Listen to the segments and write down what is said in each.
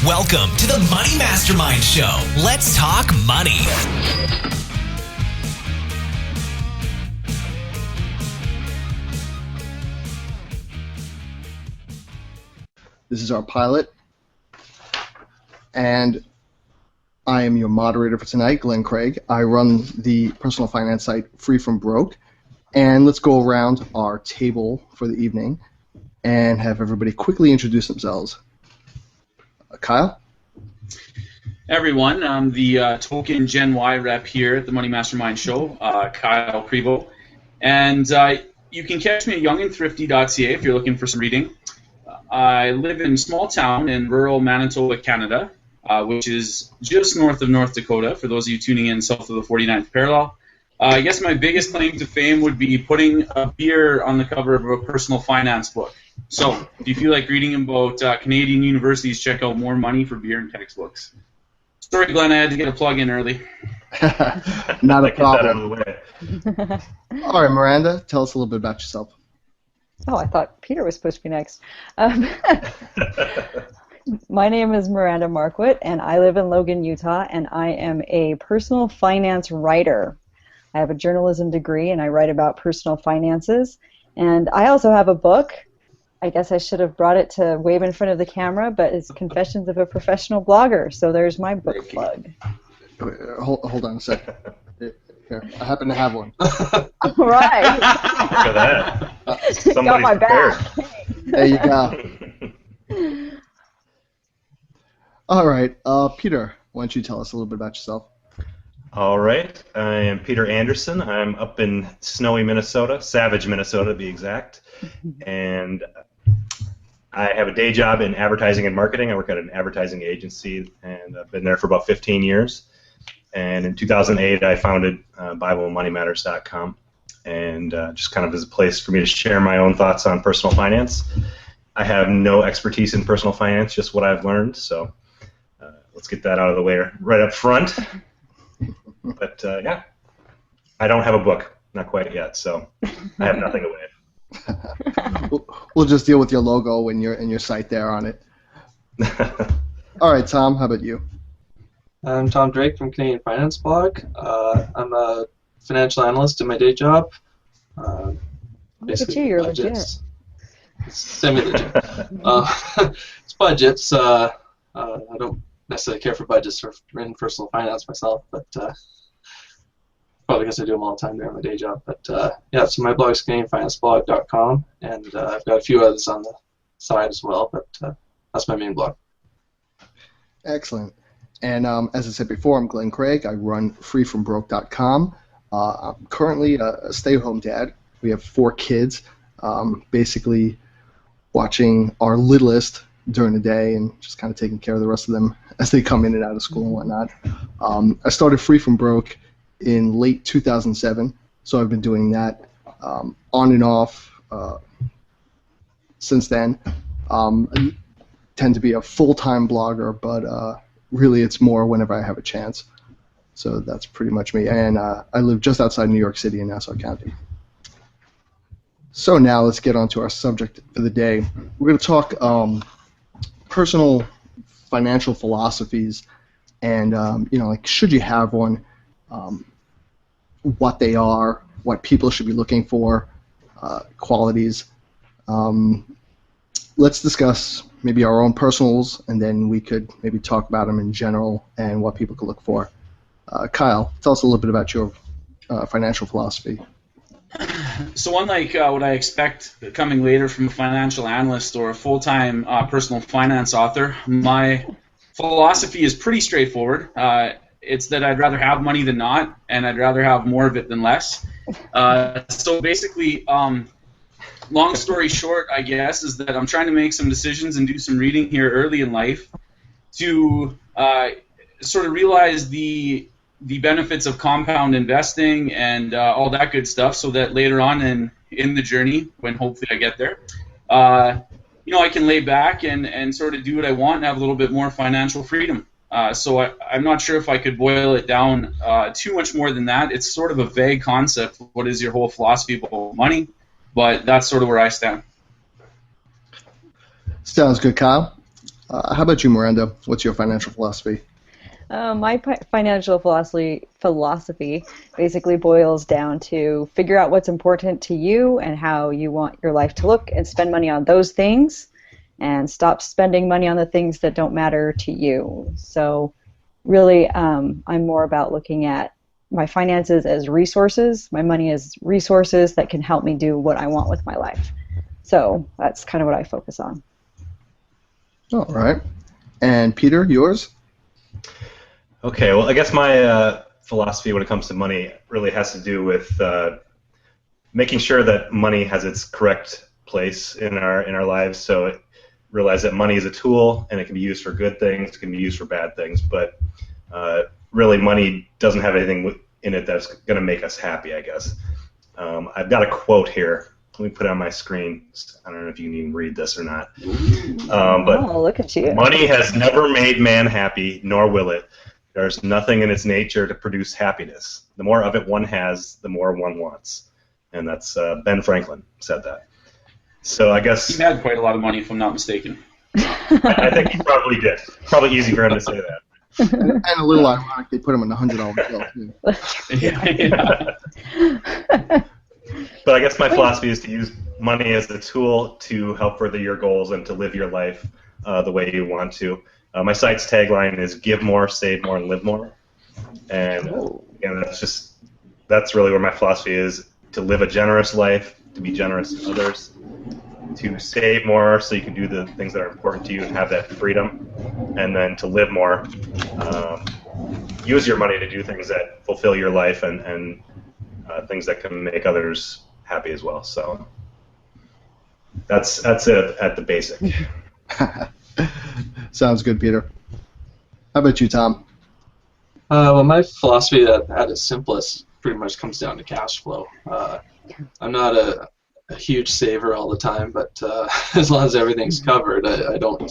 Welcome to the Money Mastermind Show. Let's talk money. This is our pilot, and I am your moderator for tonight, Glenn Craig. I run the personal finance site Free From Broke, and let's go around our table for the evening and have everybody quickly introduce themselves. Kyle? Everyone, I'm the token Gen Y rep here at the Money Mastermind Show, Kyle Prevo. And you can catch me at youngandthrifty.ca if you're looking for some reading. I live in a small town in rural Manitoba, Canada, which is just north of North Dakota, for those of you tuning in south of the 49th parallel. I guess my biggest claim to fame would be putting a beer on the cover of a personal finance book. So, if you feel like reading about Canadian universities, check out More Money for Beer and Textbooks. Sorry, Glenn, I had to get a plug in early. Not a problem. All right, Miranda, tell us a little bit about yourself. Oh, I thought Peter was supposed to be next. My name is Miranda Marquardt, and I live in Logan, Utah, and I am a personal finance writer. I have a journalism degree, and I write about personal finances. And I also have a book. I guess I should have brought it to wave in front of the camera, but it's Confessions of a Professional Blogger. So there's my book plug. Hold on a second. Here, I happen to have one. All right. Look at that. Somebody's Got my prepared. back. There you go. All right, Peter, why don't you tell us a little bit about yourself? All right. I am Peter Anderson. I'm up in snowy Minnesota, Savage, Minnesota to be exact. And I have a day job in advertising and marketing. I work at an advertising agency, and I've been there for about 15 years. And in 2008, I founded BibleMoneyMatters.com, and just kind of as a place for me to share my own thoughts on personal finance. I have no expertise in personal finance, just what I've learned, so let's get that out of the way right up front. But yeah, I don't have a book, not quite yet, so I have nothing to win. We'll just deal with your logo and your site there on it. All right, Tom, how about you? I'm Tom Drake from Canadian Finance Blog. I'm a financial analyst in my day job. Look at you, you're legit. It's semi-legit. It's budgets. I don't necessarily care for budgets or in personal finance myself, but probably because I do them all the time during my day job. But yeah, so my blog is CanadianFinanceBlog.com, and I've got a few others on the side as well, but that's my main blog. Excellent. And as I said before, I'm Glenn Craig. I run freefrombroke.com. I'm currently a stay-at-home dad. We have 4 kids, basically watching our littlest during the day and just kind of taking care of the rest of them as they come in and out of school and whatnot. I started Free From Broke in late 2007, so I've been doing that on and off since then. I tend to be a full-time blogger, but really it's more whenever I have a chance. So that's pretty much me. And I live just outside New York City in Nassau County. So now let's get on to our subject for the day. We're going to talk personal financial philosophies and, like should you have one, what they are, what people should be looking for, qualities. Let's discuss maybe our own personals, and then we could maybe talk about them in general and what people could look for. Kyle, tell us a little bit about your financial philosophy. So unlike what I expect coming later from a financial analyst or a full-time personal finance author, my philosophy is pretty straightforward. It's that I'd rather have money than not, and I'd rather have more of it than less. So basically, long story short, I guess, is that I'm trying to make some decisions and do some reading here early in life to sort of realize the benefits of compound investing and all that good stuff, so that later on in the journey, when hopefully I get there, I can lay back and sort of do what I want and have a little bit more financial freedom. So I'm not sure if I could boil it down too much more than that. It's sort of a vague concept. What is your whole philosophy about money? But that's sort of where I stand. Sounds good, Kyle. How about you, Miranda? What's your financial philosophy? My financial philosophy basically boils down to figure out what's important to you and how you want your life to look and spend money on those things and stop spending money on the things that don't matter to you. So really, I'm more about looking at my finances as resources, my money as resources that can help me do what I want with my life. So that's kind of what I focus on. All right. And Peter, yours? Okay, well, I guess my philosophy when it comes to money really has to do with making sure that money has its correct place in our lives. So realize that money is a tool, and it can be used for good things, it can be used for bad things, but really money doesn't have anything in it that's going to make us happy, I guess. I've got a quote here. Let me put it on my screen. I don't know if you can even read this or not. But look at you. Money has never made man happy, nor will it. There's nothing in its nature to produce happiness. The more of it one has, the more one wants. And that's Ben Franklin said that. So I guess He had quite a lot of money, if I'm not mistaken. I think he probably did. Probably easy for him to say that. And a little ironic, they put him in the $100 bill, too. Yeah. But I guess my philosophy is to use money as a tool to help further your goals and to live your life the way you want to. My site's tagline is "Give more, save more, and live more." And again, that's really where my philosophy is: to live a generous life, to be generous to others, to save more so you can do the things that are important to you and have that freedom, and then to live more. Use your money to do things that fulfill your life and things that can make others happy as well. So that's it at the basic. Sounds good, Peter. How about you, Tom? Well, my philosophy at its simplest pretty much comes down to cash flow. I'm not a huge saver all the time, but as long as everything's covered, I don't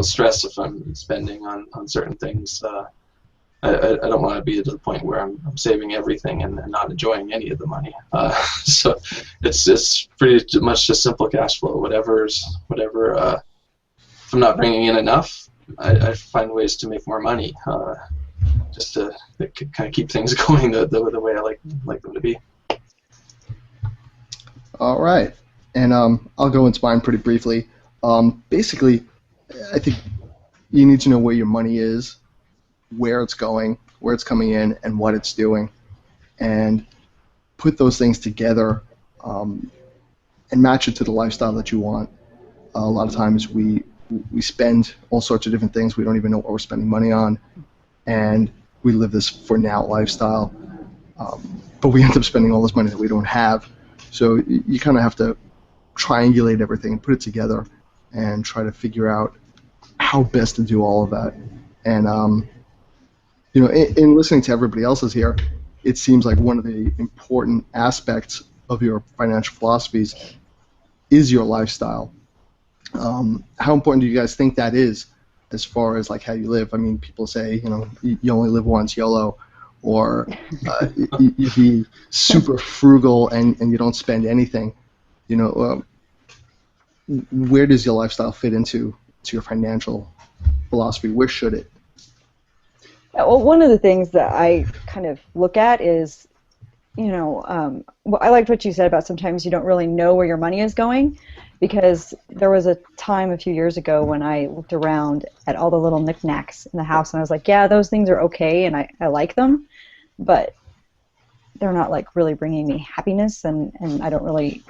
stress if I'm spending on certain things. I don't want to be to the point where I'm saving everything and not enjoying any of the money. So it's pretty much just simple cash flow. Whatever. If I'm not bringing in enough, I find ways to make more money, just to kind of keep things going the way I like them to be. All right. And I'll go into mine pretty briefly. Basically, I think you need to know where your money is, where it's going, where it's coming in, and what it's doing, and put those things together and match it to the lifestyle that you want. A lot of times we spend all sorts of different things. We don't even know what we're spending money on, and we live this for now lifestyle, but we end up spending all this money that we don't have. So you kind of have to triangulate everything and put it together and try to figure out how best to do all of that. And in listening to everybody else's here, it seems like one of the important aspects of your financial philosophies is your lifestyle. How important do you guys think that is as far as like how you live? I mean, people say, you only live once, YOLO, or you be super frugal and you don't spend anything. Where does your lifestyle fit into your financial philosophy? Where should it? Well, one of the things that I kind of look at is, I liked what you said about sometimes you don't really know where your money is going, because there was a time a few years ago when I looked around at all the little knickknacks in the house and I was like, yeah, those things are okay and I like them, but they're not like really bringing me happiness and I don't really,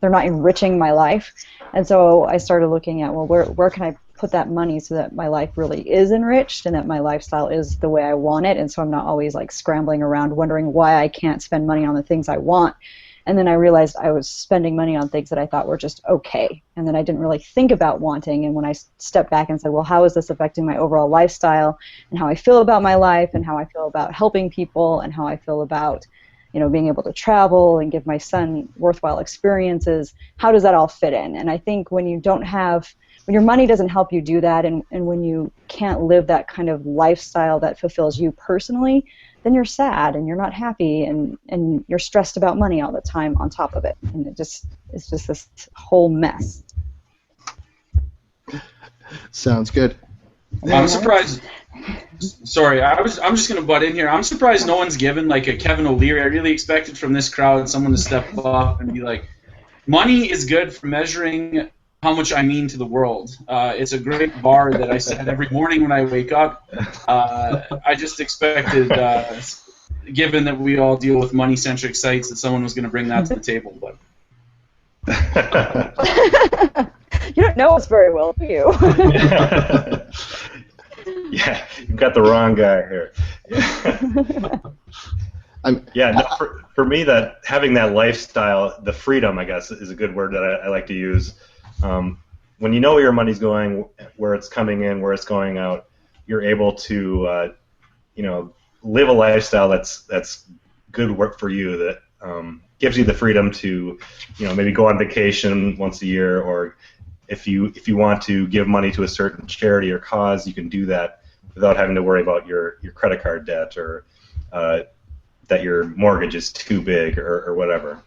they're not enriching my life. And so I started looking at, well, where can I put that money so that my life really is enriched and that my lifestyle is the way I want it, and so I'm not always like scrambling around wondering why I can't spend money on the things I want. And then I realized I was spending money on things that I thought were just okay, and then I didn't really think about wanting. And when I stepped back and said, well, how is this affecting my overall lifestyle and how I feel about my life and how I feel about helping people and how I feel about being able to travel and give my son worthwhile experiences, how does that all fit in? And I think when your money doesn't help you do that, and when you can't live that kind of lifestyle that fulfills you personally, then you're sad and you're not happy and you're stressed about money all the time on top of it. And it's just this whole mess. Sounds good. I'm surprised. Sorry, I'm just gonna butt in here. I'm surprised no one's given like a Kevin O'Leary. I really expected from this crowd someone to step up and be like, money is good for measuring how much I mean to the world. It's a great bar that I set every morning when I wake up. I just expected, given that we all deal with money-centric sites, that someone was going to bring that to the table. But you don't know us very well, do you? Yeah, you've got the wrong guy here. For me, that having that lifestyle, the freedom, I guess, is a good word that I like to use. When you know where your money's going, where it's coming in, where it's going out, you're able to, live a lifestyle that's good work for you. That gives you the freedom to, maybe go on vacation once a year, or if you want to give money to a certain charity or cause, you can do that without having to worry about your credit card debt or that your mortgage is too big or whatever.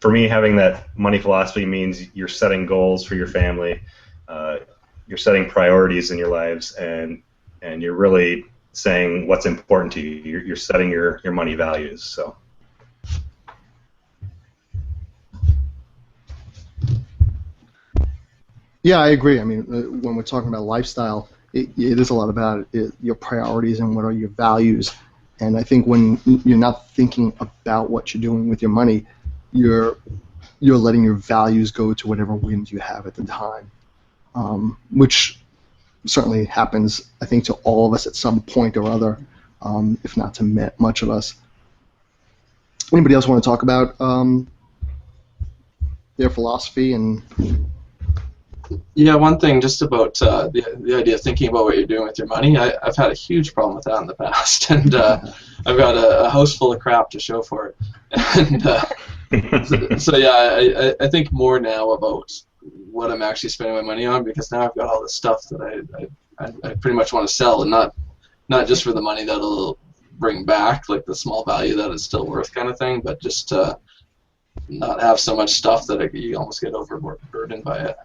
For me, having that money philosophy means you're setting goals for your family, you're setting priorities in your lives, and you're really saying what's important to you. You're setting your money values. So. Yeah, I agree. I mean, when we're talking about lifestyle, it is a lot about your priorities and what are your values. And I think when you're not thinking about what you're doing with your money, you're letting your values go to whatever whims you have at the time, which certainly happens, I think, to all of us at some point or other, if not to much of us. Anybody else want to talk about their philosophy and? Yeah, one thing just about the idea of thinking about what you're doing with your money. I've had a huge problem with that in the past, and I've got a house full of crap to show for it. And so yeah, I think more now about what I'm actually spending my money on, because now I've got all this stuff that I pretty much want to sell, and not just for the money that it'll bring back, like the small value that it's still worth kind of thing, but just to not have so much stuff that you almost get overburdened by it.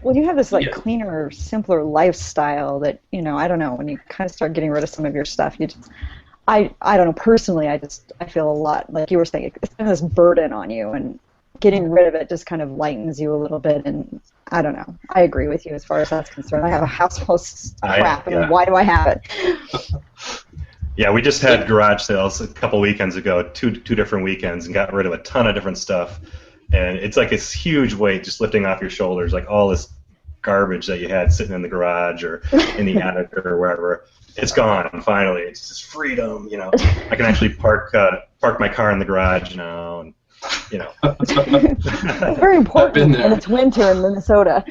When you have this cleaner, simpler lifestyle that, I don't know, when you kind of start getting rid of some of your stuff, you just, I don't know, personally, I feel a lot, like you were saying, it's kind of this burden on you, and getting rid of it just kind of lightens you a little bit, and I don't know. I agree with you as far as that's concerned. I have a house full of crap, and why do I have it? Yeah, we just had garage sales a couple weekends ago, two different weekends, and got rid of a ton of different stuff. And it's like this huge weight just lifting off your shoulders, like all this garbage that you had sitting in the garage or in the attic or wherever. It's gone, finally. It's just freedom, I can actually park my car in the garage now, and, It's very important when it's winter in Minnesota.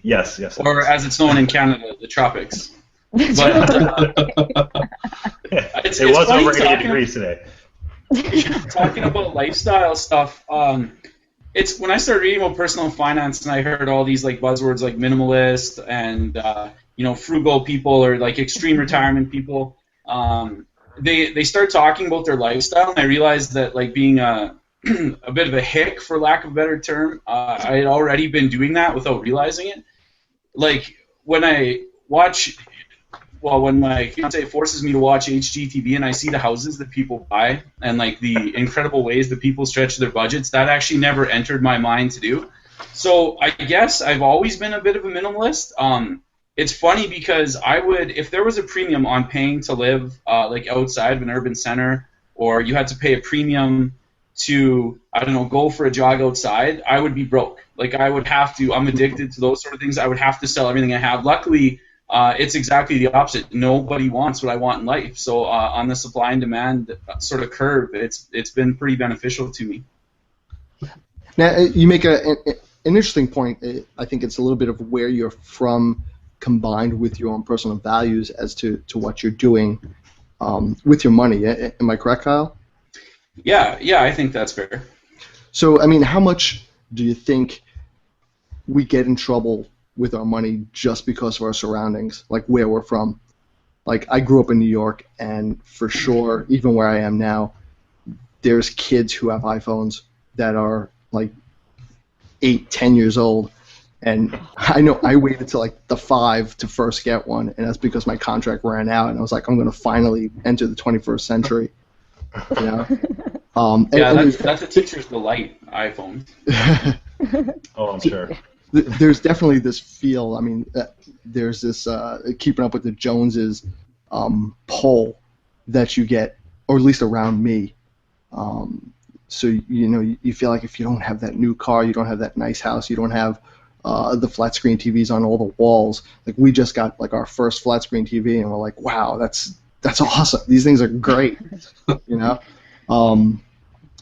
Yes. Or as it's known in Canada, the tropics. But, it was over 80 degrees today. Talking about lifestyle stuff, it's when I started reading about personal finance and I heard all these buzzwords like minimalist and frugal people or extreme retirement people. They start talking about their lifestyle, and I realized that being a bit of a hick, for lack of a better term, I had already been doing that without realizing it. When I watch. Well, when my fiance forces me to watch HGTV and I see the houses that people buy and the incredible ways that people stretch their budgets, that actually never entered my mind to do. So I guess I've always been a bit of a minimalist. It's funny because I would, if there was a premium on paying to live outside of an urban center, or you had to pay a premium to, I don't know, go for a jog outside, I would be broke. I would have to, I'm addicted to those sort of things. I would have to sell everything I have. Luckily, it's exactly the opposite. Nobody wants what I want in life. So on the supply and demand sort of curve, it's been pretty beneficial to me. Now, you make an interesting point. I think it's a little bit of where you're from combined with your own personal values as to what you're doing with your money. Am I correct, Kyle? Yeah, I think that's fair. So, I mean, how much do you think we get in trouble with our money just because of our surroundings, where we're from? I grew up in New York, and for sure, even where I am now, there's kids who have iPhones that are 8, 10 years old, And I know I waited till like the 5 to first get one, and that's because my contract ran out, and I was like, I'm going to finally enter the 21st century. You know? Yeah, that's a teacher's delight, iPhone. Oh, I'm sure. There's definitely this feel. I mean, there's this keeping up with the Joneses pull that you get, or at least around me. So you feel like if you don't have that new car, you don't have that nice house, you don't have the flat screen TVs on all the walls. Like we just got like our first flat screen TV, and we're like, wow, that's awesome. These things are great, you know.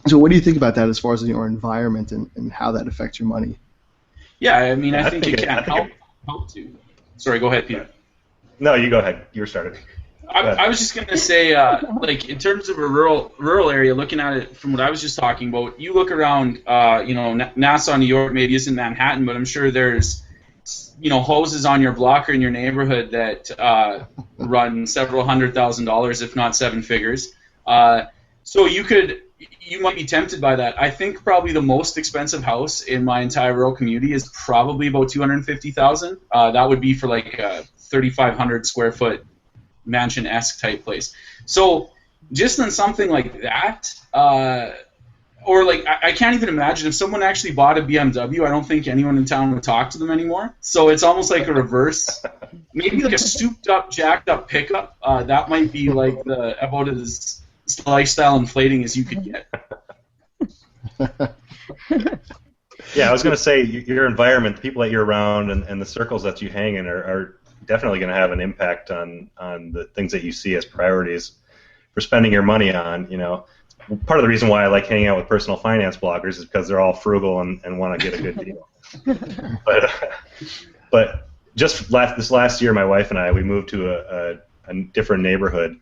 So what do you think about that as far as your environment and how that affects your money? Yeah, I mean, I think it can help to. Sorry, go ahead, Peter. No, you go ahead. You were started. I was just going to say, like, in terms of a rural area, looking at it from what I was just talking about, you look around, Nassau, New York, maybe isn't Manhattan, but I'm sure there's, hoses on your block or in your neighborhood that run several $100,000, if not 7 figures. So you might be tempted by that. I think probably the most expensive house in my entire rural community is probably about $250,000. That would be for like a 3,500 square foot mansion-esque type place. So just on something like that, or like I can't even imagine if someone actually bought a BMW, I don't think anyone in town would talk to them anymore. So it's almost like a reverse, maybe like a souped up, jacked up pickup. That might be like about as lifestyle inflating as you could get. Yeah, I was going to say your environment, the people that you're around, and the circles that you hang in are definitely going to have an impact on the things that you see as priorities for spending your money on. Part of the reason why I like hanging out with personal finance bloggers is because they're all frugal and want to get a good deal. But just this last year, my wife and I, we moved to a different neighborhood.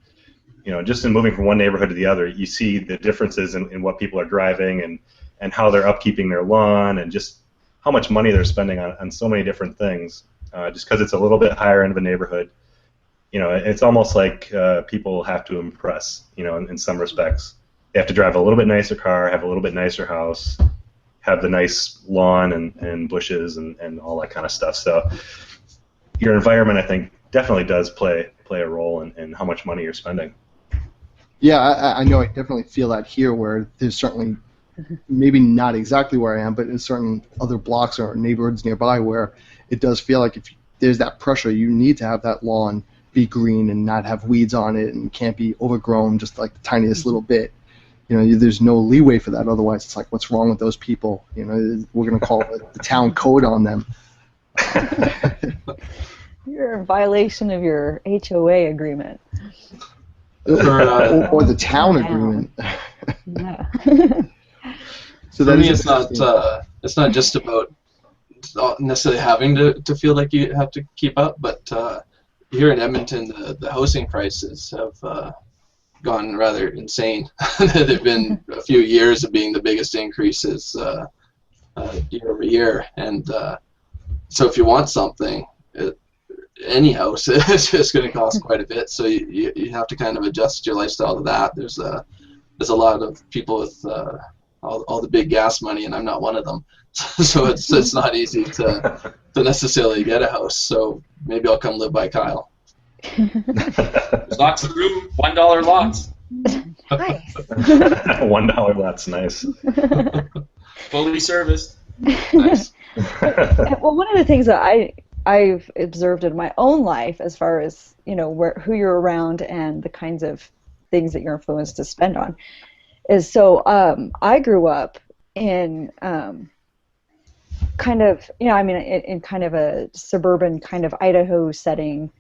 Just in moving from one neighborhood to the other, you see the differences in what people are driving and how they're upkeeping their lawn and just how much money they're spending on so many different things. Just because it's a little bit higher end of a neighborhood, it's almost like people have to impress, in some respects. They have to drive a little bit nicer car, have a little bit nicer house, have the nice lawn and bushes and all that kind of stuff. So your environment, I think, definitely does play a role in how much money you're spending. Yeah, I know I definitely feel that here, where there's certainly, maybe not exactly where I am, but in certain other blocks or neighborhoods nearby where it does feel like if there's that pressure, you need to have that lawn be green and not have weeds on it and can't be overgrown just like the tiniest little bit. There's no leeway for that. Otherwise, it's like, what's wrong with those people? We're going to call it the town code on them. You're in violation of your HOA agreement. Or the town agreement. Yeah. So for me, it's not just about not necessarily having to feel like you have to keep up, but here in Edmonton, the housing prices have gone rather insane. There've been a few years of being the biggest increases year over year, and so if you want something, any house is just going to cost quite a bit. So you have to kind of adjust your lifestyle to that. There's a lot of people with all the big gas money, and I'm not one of them. So it's not easy to necessarily get a house. So maybe I'll come live by Kyle. There's lots of room. $1 lots. Nice. $1 lots, nice. Fully serviced. Nice. Well, one of the things that I've observed in my own life, as far as who you're around and the kinds of things that you're influenced to spend on, is I grew up in kind of in kind of a suburban kind of Idaho setting,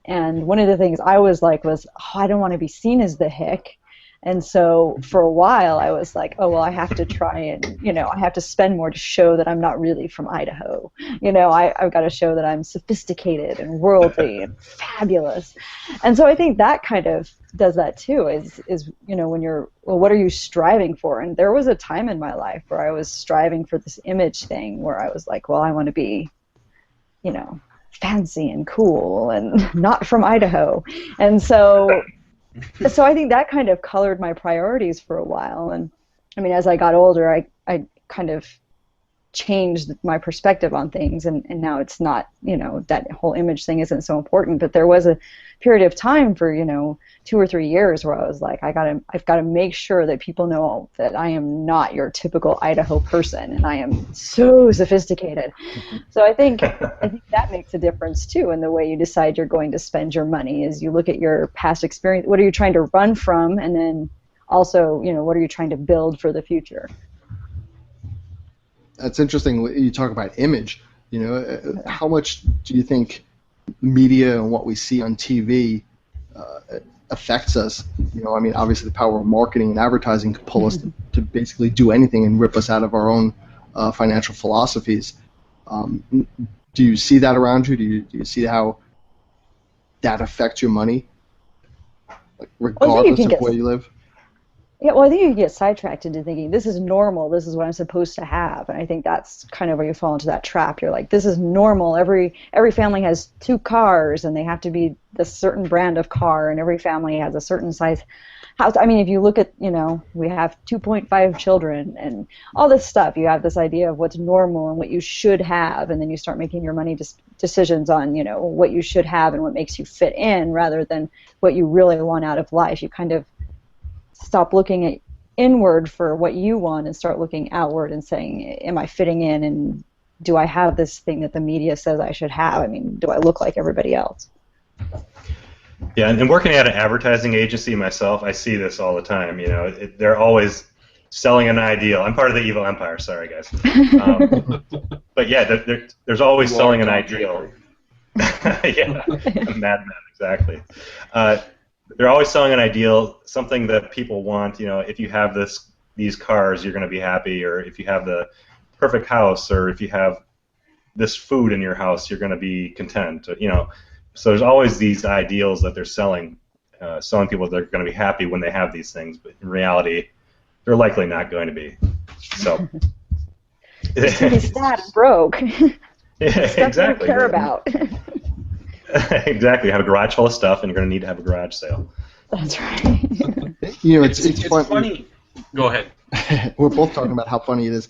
and one of the things I was like was, I don't want to be seen as the hick. And so for a while I was like, oh, well, I have to try and, I have to spend more to show that I'm not really from Idaho. I've got to show that I'm sophisticated and worldly and fabulous. And so I think that kind of does that too, is when you're, well, what are you striving for? And there was a time in my life where I was striving for this image thing where I was like, well, I want to be, fancy and cool and not from Idaho. And so I think that kind of colored my priorities for a while. And I mean, as I got older, I kind of changed my perspective on things, and now it's not, that whole image thing isn't so important. But there was a period of time for 2 or 3 years where I was like, I've got to make sure that people know that I am not your typical Idaho person, and I am so sophisticated. So I think that makes a difference too in the way you decide you're going to spend your money. Is you look at your past experience, what are you trying to run from, and then also what are you trying to build for the future. That's interesting. You talk about image. How much do you think media and what we see on TV affects us? Obviously the power of marketing and advertising could pull us to basically do anything and rip us out of our own financial philosophies. Do you see that around you? Do you see how that affects your money, regardless of where you live? Yeah, well, I think you get sidetracked into thinking, this is normal, this is what I'm supposed to have. And I think that's kind of where you fall into that trap. You're like, this is normal. Every family has 2 cars, and they have to be this certain brand of car, and every family has a certain size house. I mean, if you look at, we have 2.5 children and all this stuff, you have this idea of what's normal and what you should have, and then you start making your money decisions on, what you should have and what makes you fit in rather than what you really want out of life. You kind of stop looking inward for what you want and start looking outward and saying, am I fitting in, and do I have this thing that the media says I should have? I mean, do I look like everybody else? Yeah, and working at an advertising agency myself, I see this all the time. They're always selling an ideal. I'm part of the evil empire, sorry guys. But yeah, there's always selling an ideal. Yeah, madman, exactly. They're always selling an ideal, something that people want. If you have these cars, you're going to be happy, or if you have the perfect house, or if you have this food in your house, you're going to be content. So there's always these ideals that they're selling people they're going to be happy when they have these things, but in reality, they're likely not going to be. So it's going to be sad and broke. Yeah, stuff you don't care about. Exactly. You have a garage full of stuff, and you're going to need to have a garage sale. That's right. It's funny. Go ahead. We're both talking about how funny it is.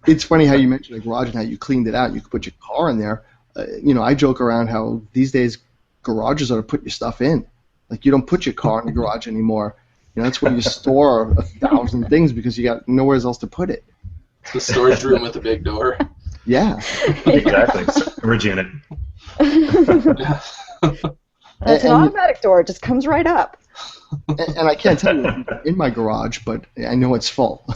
It's funny how you mentioned a garage and how you cleaned it out. You could put your car in there. I joke around how these days garages are to put your stuff in. Like, you don't put your car in the garage anymore. That's where you store 1,000 things because you got nowhere else to put it. It's the storage room with a big door. Yeah. Exactly. Storage unit. It's an automatic door. It just comes right up. And I can't tell you in my garage, but I know it's full.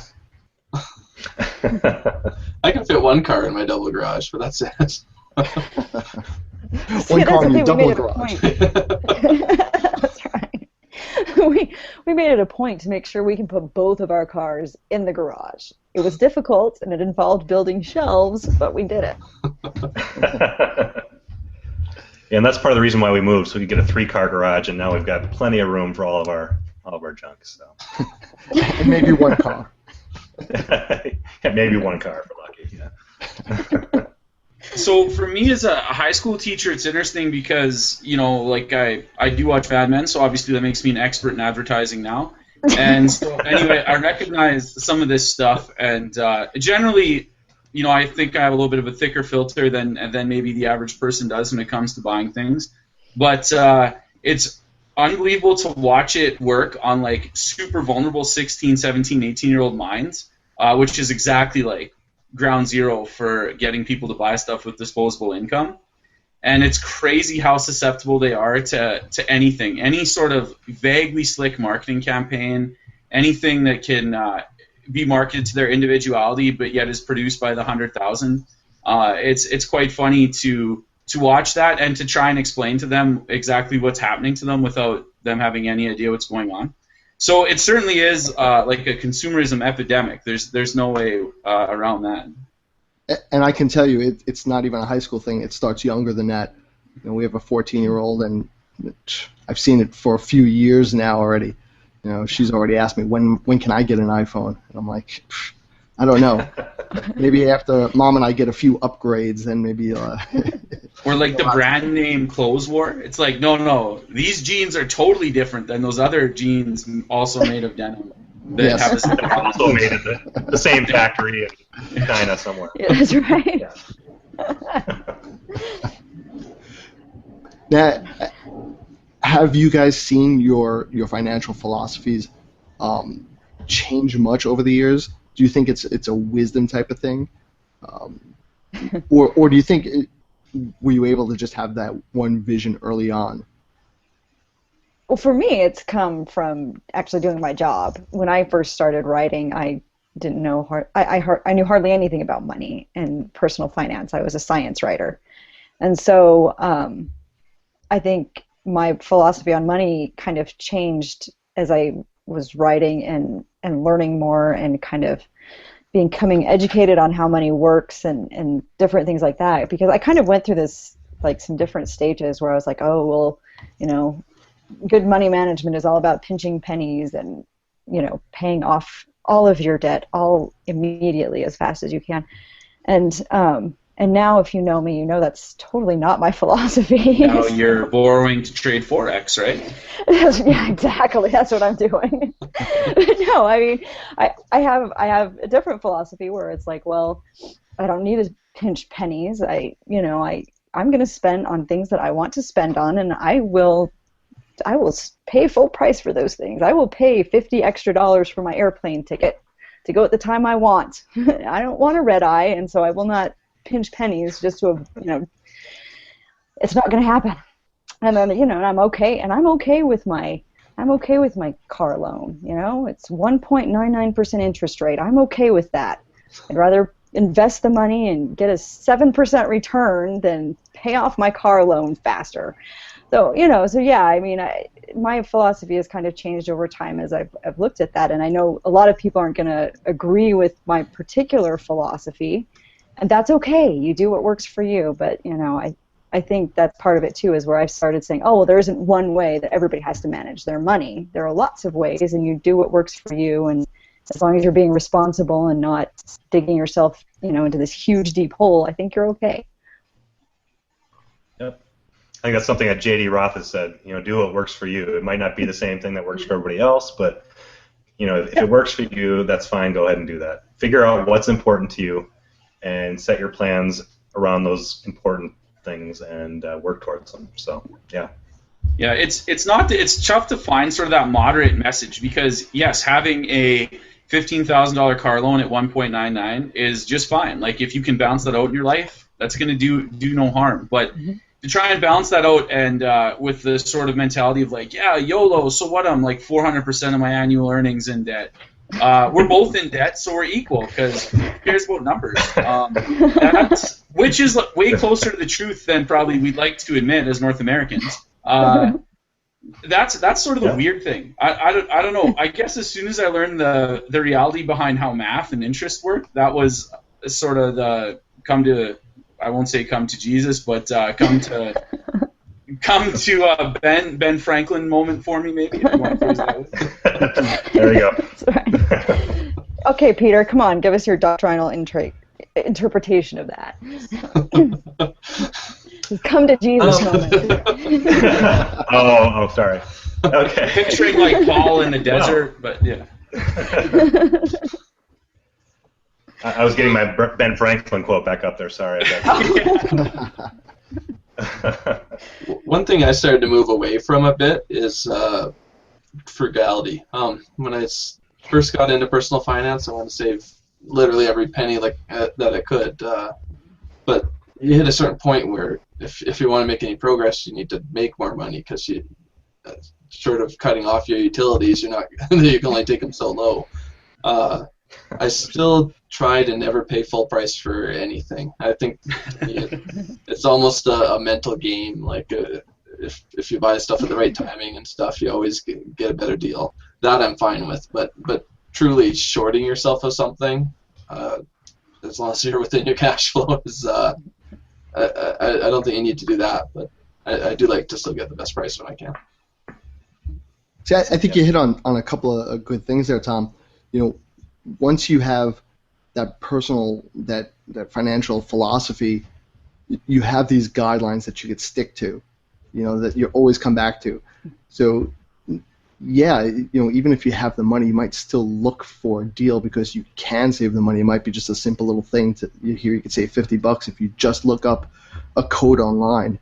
I can fit 1 car in my double garage, but that's it. One car in your double garage. That's right. We made it a point to make sure we can put both of our cars in the garage. It was difficult, and it involved building shelves, but we did it. Yeah, and that's part of the reason why we moved, so we could get a 3-car garage, and now we've got plenty of room for all of our junk. So. And maybe 1 car. Yeah, maybe 1 car if we're lucky. Yeah. So for me as a high school teacher, it's interesting because, I do watch Mad Men, so obviously that makes me an expert in advertising now. And so anyway, I recognize some of this stuff, and generally, I think I have a little bit of a thicker filter than maybe the average person does when it comes to buying things. But it's unbelievable to watch it work on super vulnerable 16, 17, 18-year-old minds, which is exactly ground zero for getting people to buy stuff with disposable income. And it's crazy how susceptible they are to anything, any sort of vaguely slick marketing campaign, anything that can be marketed to their individuality but yet is produced by the 100,000. It's quite funny to watch that and to try and explain to them exactly what's happening to them without them having any idea what's going on. So it certainly is a consumerism epidemic. There's no way around that. And I can tell you, it's not even a high school thing. It starts younger than that. We have a 14-year-old, and I've seen it for a few years now already. She's already asked me, when can I get an iPhone? And I'm like, I don't know. Maybe after Mom and I get a few upgrades, then maybe... Or the brand name clothes war. It's no, these jeans are totally different than those other jeans also made of denim. that Yes. have the same problems. Also made in the same factory in China somewhere. Yeah, that's right. Yeah. Now, have you guys seen your financial philosophies change much over the years? Do you think it's a wisdom type of thing, or do you think were you able to just have that one vision early on? Well, for me, it's come from actually doing my job. When I first started writing, I didn't know I knew hardly anything about money and personal finance. I was a science writer, and so I think my philosophy on money kind of changed as I was writing and learning more and kind of becoming educated on how money works and different things like that. Because I kind of went through this like some different stages where I was like, oh well, you know, good money management is all about pinching pennies and, you know, paying off all of your debt all immediately as fast as you can. And now if you know me, you know that's totally not my philosophy. Now you're borrowing to trade Forex, right? Yeah, exactly. That's what I'm doing. No, I mean, I have a different philosophy where it's like, well, I don't need to pinch pennies. I'm going to spend on things that I want to spend on, and I will pay full price for those things. I will pay $50 extra for my airplane ticket to go at the time I want. I don't want a red eye, and so I will not pinch pennies just to, it's not going to happen. And then, and I'm okay with my car loan. It's 1.99% interest rate. I'm okay with that. I'd rather invest the money and get a 7% return than pay off my car loan faster. So, yeah, I mean, my philosophy has kind of changed over time as I've looked at that, and I know a lot of people aren't going to agree with my particular philosophy, and that's okay. You do what works for you, but, I think that's part of it, too, is where I started saying, oh, well, there isn't one way that everybody has to manage their money. There are lots of ways, and you do what works for you, and as long as you're being responsible and not digging yourself, into this huge, deep hole, I think you're okay. Yep. I think that's something that J.D. Roth has said, do what works for you. It might not be the same thing that works for everybody else, but, if it works for you, that's fine. Go ahead and do that. Figure out what's important to you and set your plans around those important things and work towards them. So, yeah. Yeah, it's tough to find sort of that moderate message because, yes, having a $15,000 car loan at 1.99 is just fine. Like, if you can balance that out in your life, that's going to do no harm. But to try and balance that out and with the sort of mentality of like, yeah, YOLO, so what, I'm like 400% of my annual earnings in debt. We're both in debt, so we're equal because who cares about numbers? Which is way closer to the truth than probably we'd like to admit as North Americans. That's sort of the weird thing. I don't know. I guess as soon as I learned the reality behind how math and interest work, that was sort of the I won't say come to Jesus, but come to Ben Franklin moment for me, maybe. If you want to phrase that way. There you go. That's right. Okay, Peter, come on, give us your doctrinal interpretation of that. Come to Jesus moment. Oh, sorry. Okay. Picturing like Paul in the desert, but yeah. I was getting my Ben Franklin quote back up there. Sorry. One thing I started to move away from a bit is frugality. When I first got into personal finance, I wanted to save literally every penny that I could. But you hit a certain point where if you want to make any progress, you need to make more money because you short of cutting off your utilities, you can only take them so low. I still try to never pay full price for anything. I think it's almost a mental game. Like if you buy stuff at the right timing and stuff, you always get a better deal. That I'm fine with. But truly shorting yourself of something, as long as you're within your cash flow, is I don't think you need to do that. But I do like to still get the best price when I can. See, I think you hit on a couple of good things there, Tom. Once you have that personal, that financial philosophy, you have these guidelines that you could stick to, that you always come back to. So yeah, even if you have the money, you might still look for a deal because you can save the money. It might be just a simple little thing you could save $50 if you just look up a code online,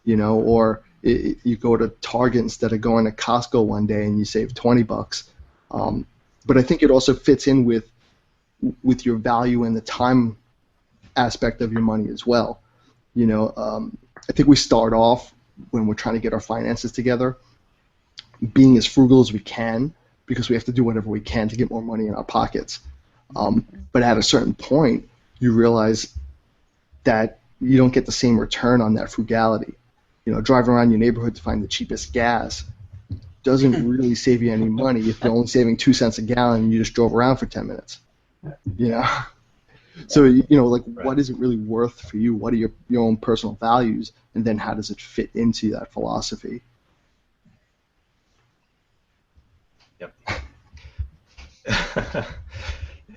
or you go to Target instead of going to Costco one day and you save $20. But I think it also fits in with your value and the time aspect of your money as well. I think we start off when we're trying to get our finances together being as frugal as we can because we have to do whatever we can to get more money in our pockets. But at a certain point, you realize that you don't get the same return on that frugality. Driving around your neighborhood to find the cheapest gas doesn't really save you any money if you're only saving 2 cents a gallon and you just drove around for 10 minutes. So, what is it really worth for you? What are your own personal values? And then how does it fit into that philosophy? Yep.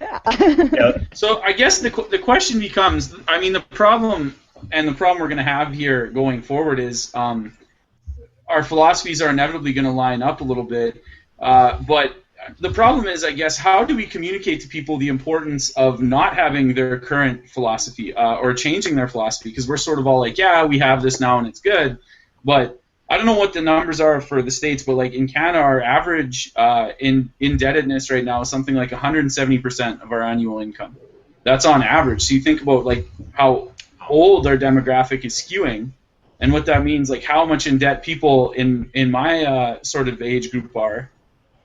Yeah. So I guess the question becomes, the problem we're going to have here going forward is our philosophies are inevitably going to line up a little bit, but the problem is, I guess, how do we communicate to people the importance of not having their current philosophy or changing their philosophy? Because we're sort of all like, yeah, we have this now and it's good, but I don't know what the numbers are for the States, but like in Canada, our average indebtedness right now is something like 170% of our annual income. That's on average. So you think about like how old our demographic is skewing, and what that means, like how much in debt people in my sort of age group are.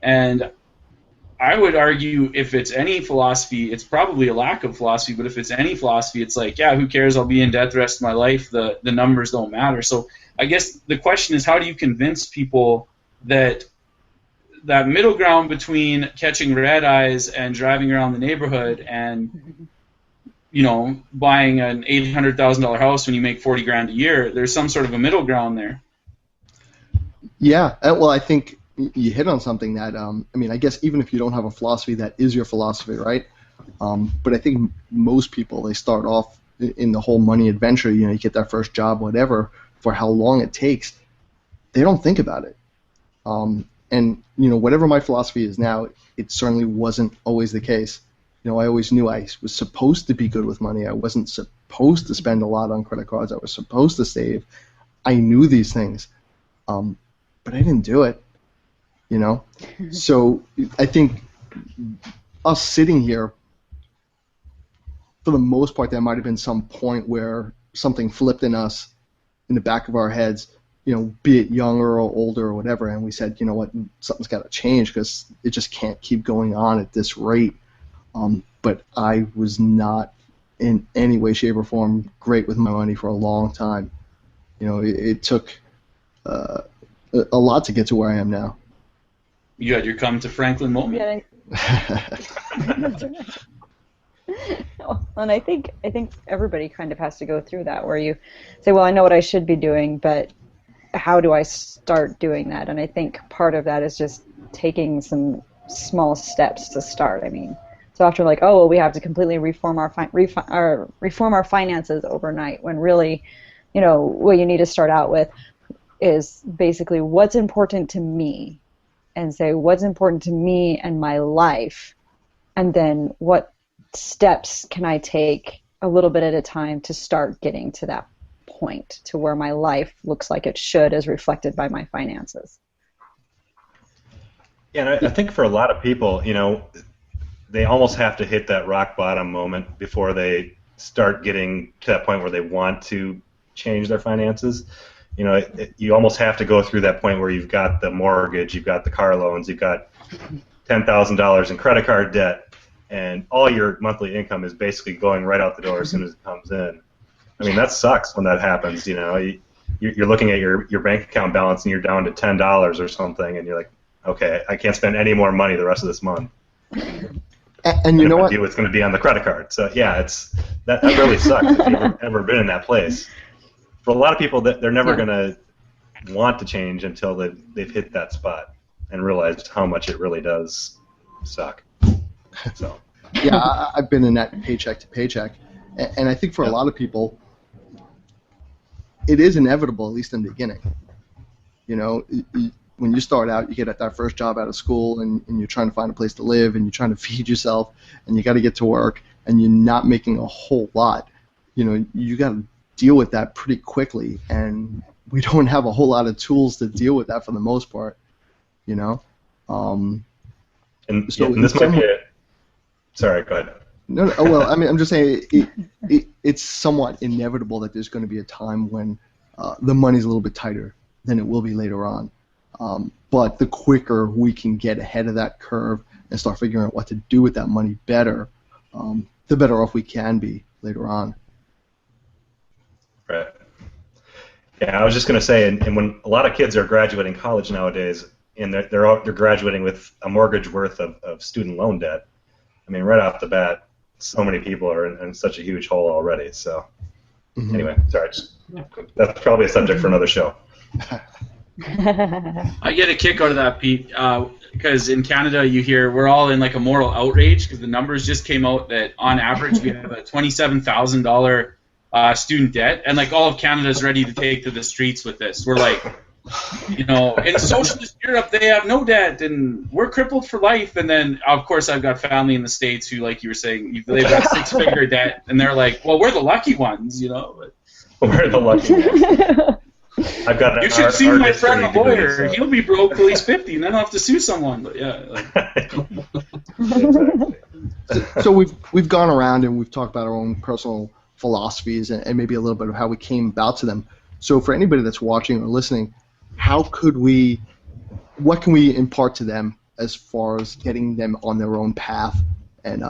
And I would argue if it's any philosophy, it's probably a lack of philosophy, but if it's any philosophy, it's like, yeah, who cares? I'll be in debt the rest of my life. The numbers don't matter. So I guess the question is, how do you convince people that that middle ground between catching red eyes and driving around the neighborhood and buying an $800,000 house when you make $40,000 a year, there's some sort of a middle ground there? Yeah, well, I think you hit on something that, I guess even if you don't have a philosophy, that is your philosophy, right? But I think most people, they start off in the whole money adventure, you get that first job, whatever, for how long it takes. They don't think about it. And, whatever my philosophy is now, it certainly wasn't always the case. I always knew I was supposed to be good with money. I wasn't supposed to spend a lot on credit cards. I was supposed to save. I knew these things, but I didn't do it. So I think us sitting here, for the most part, there might have been some point where something flipped in us, in the back of our heads, be it younger or older or whatever, and we said, you know what, something's got to change because it just can't keep going on at this rate. But I was not in any way, shape, or form great with my money for a long time. It took a lot to get to where I am now. You had your come to Franklin moment. And I think everybody kind of has to go through that, where you say, well, I know what I should be doing, but how do I start doing that? And I think part of that is just taking some small steps to start. So after like, oh, well, we have to completely reform our finances overnight, when really, what you need to start out with is basically what's important to me, and say what's important to me and my life, and then what steps can I take a little bit at a time to start getting to that point to where my life looks like it should, as reflected by my finances. Yeah, and I think for a lot of people, they almost have to hit that rock bottom moment before they start getting to that point where they want to change their finances. You almost have to go through that point where you've got the mortgage, you've got the car loans, you've got $10,000 in credit card debt, and all your monthly income is basically going right out the door as soon as it comes in. That sucks when that happens. You're looking at your bank account balance and you're down to $10 or something, and you're like, okay, I can't spend any more money the rest of this month. And you know what? It's going to be on the credit card. So yeah, that really sucks if you've ever been in that place. For a lot of people, they're never going to want to change until they've hit that spot and realized how much it really does suck. So. Yeah, I've been in that paycheck to paycheck, and I think for a lot of people, it is inevitable, at least in the beginning. when you start out, you get at that first job out of school, and you're trying to find a place to live, and you're trying to feed yourself, and you got to get to work, and you're not making a whole lot. You got to deal with that pretty quickly, and we don't have a whole lot of tools to deal with that for the most part. And this might be it. Sorry, go ahead. No, well, I mean, I'm just saying it's somewhat inevitable that there's going to be a time when the money's a little bit tighter than it will be later on. But the quicker we can get ahead of that curve and start figuring out what to do with that money better, the better off we can be later on. Right. Yeah, I was just going to say, and when a lot of kids are graduating college nowadays, and they're graduating with a mortgage worth of student loan debt, I mean, right off the bat, so many people are in such a huge hole already. So, anyway, sorry, that's probably a subject for another show. I get a kick out of that, Pete, because in Canada you hear we're all in like a moral outrage because the numbers just came out that on average we have a $27,000 student debt, and like all of Canada is ready to take to the streets with this. We're like, in socialist Europe they have no debt and we're crippled for life, and then of course I've got family in the States who, like you were saying, they've got six-figure debt, and they're like, well, we're the lucky ones, But we're the lucky ones. I've got you should see my friend the lawyer. So. He'll be broke till he's 50, and then I'll have to sue someone. But yeah. Exactly. So we've gone around and we've talked about our own personal philosophies and maybe a little bit of how we came about to them. So for anybody that's watching or listening, what can we impart to them as far as getting them on their own path and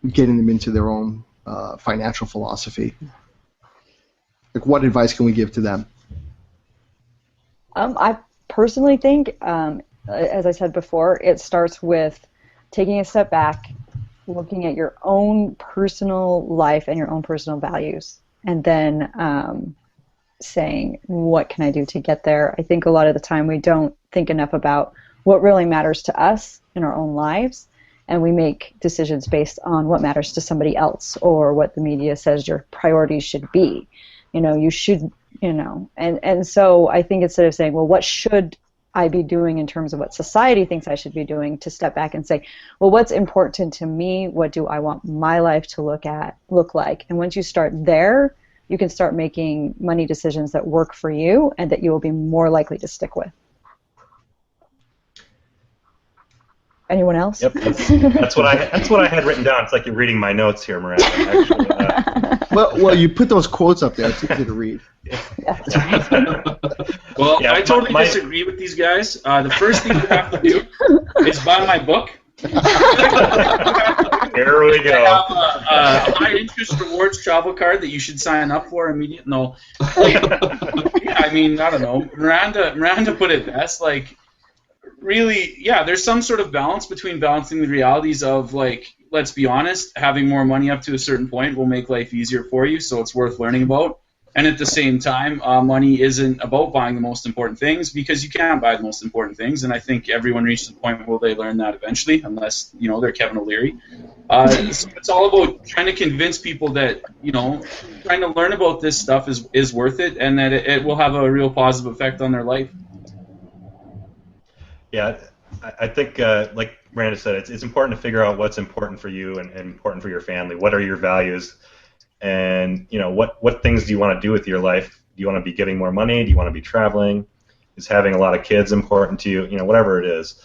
getting them into their own financial philosophy? Like, what advice can we give to them? I personally think, as I said before, it starts with taking a step back, looking at your own personal life and your own personal values, and then saying, what can I do to get there? I think a lot of the time we don't think enough about what really matters to us in our own lives, and we make decisions based on what matters to somebody else or what the media says your priorities should be. You should, and so I think instead of saying, well, what should I be doing in terms of what society thinks I should be doing, to step back and say, well, what's important to me? What do I want my life to look like? And once you start there, you can start making money decisions that work for you and that you will be more likely to stick with. Anyone else? Yep, that's what I had written down. It's like you're reading my notes here, Miranda. Actually, well, you put those quotes up there. It's easy to read. That's right. Well, yeah, I totally disagree with these guys. The first thing you have to do is buy my book. Here we go. I have a high interest rewards travel card that you should sign up for immediately. No, I don't know. Miranda put it best. Like, really, yeah, there's some sort of balance between balancing the realities of, like, let's be honest, having more money up to a certain point will make life easier for you, so it's worth learning about. And at the same time, money isn't about buying the most important things, because you can't buy the most important things, and I think everyone reaches a point where they learn that eventually, unless, they're Kevin O'Leary. So it's all about trying to convince people that, trying to learn about this stuff is worth it, and that it will have a real positive effect on their life. Yeah, I think, like Miranda said, it's important to figure out what's important for you and important for your family. What are your values? And, what things do you want to do with your life? Do you want to be getting more money? Do you want to be traveling? Is having a lot of kids important to you? Whatever it is.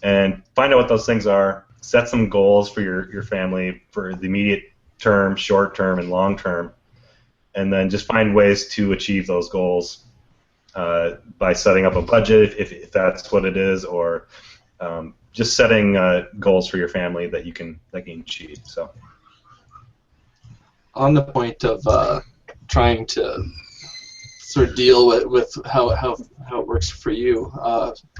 And find out what those things are. Set some goals for your family for the immediate term, short term, and long term. And then just find ways to achieve those goals. By setting up a budget, if that's what it is, or just setting goals for your family that you can achieve. So, on the point of trying to sort of deal with how it works for you,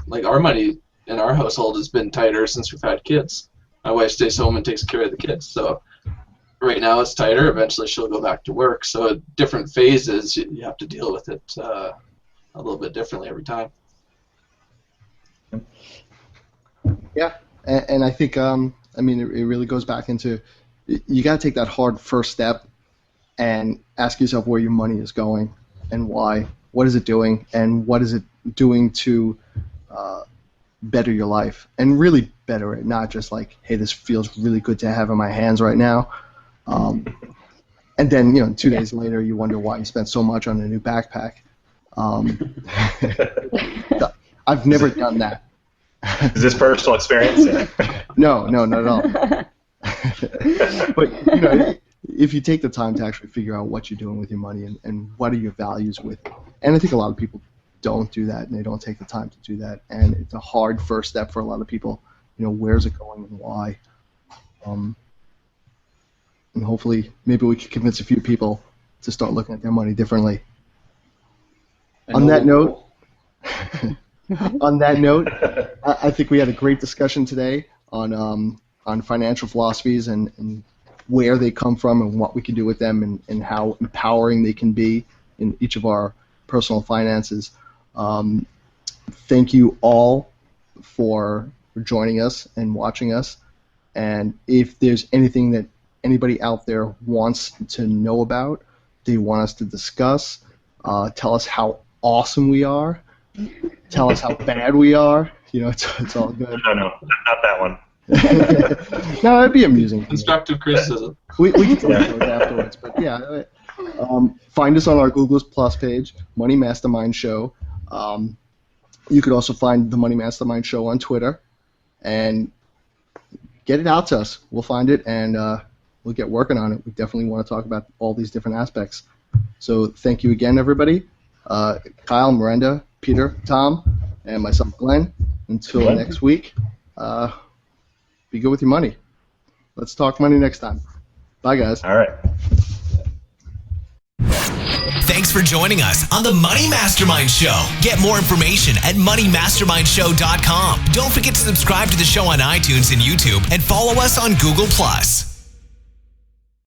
like our money in our household has been tighter since we've had kids. My wife stays home and takes care of the kids, so right now it's tighter. Eventually she'll go back to work. So at different phases, you have to deal with it a little bit differently every time. Yeah, and I think it really goes back into, you got to take that hard first step and ask yourself where your money is going and why. What is it doing, and what is it doing to better your life and really better it, not just like, hey, this feels really good to have in my hands right now. And then, 2 days later, you wonder why you spent so much on a new backpack. I've never done that. Is this personal experience? No, not at all. But, if you take the time to actually figure out what you're doing with your money and what are your values with it. And I think a lot of people don't do that, and they don't take the time to do that. And it's a hard first step for a lot of people. Where's it going and why? And hopefully, maybe we can convince a few people to start looking at their money differently. On that note, I think we had a great discussion today on financial philosophies and where they come from and what we can do with them and how empowering they can be in each of our personal finances. Thank you all for joining us and watching us. And if there's anything that anybody out there wants to know about, they want us to discuss, tell us how awesome we are, tell us how bad we are, it's all good. No, not that one. No, that'd be amusing. Constructive criticism. We can talk about it afterwards, but yeah. Find us on our Google Plus page, Money Mastermind Show. You could also find the Money Mastermind Show on Twitter, and get it out to us. We'll find it, and we'll get working on it. We definitely want to talk about all these different aspects. So thank you again, everybody. Kyle, Miranda, Peter, Tom, and myself, Glenn. Until next week, be good with your money. Let's talk money next time. Bye, guys. All right. Thanks for joining us on the Money Mastermind Show. Get more information at moneymastermindshow.com. Don't forget to subscribe to the show on iTunes and YouTube and follow us on Google+.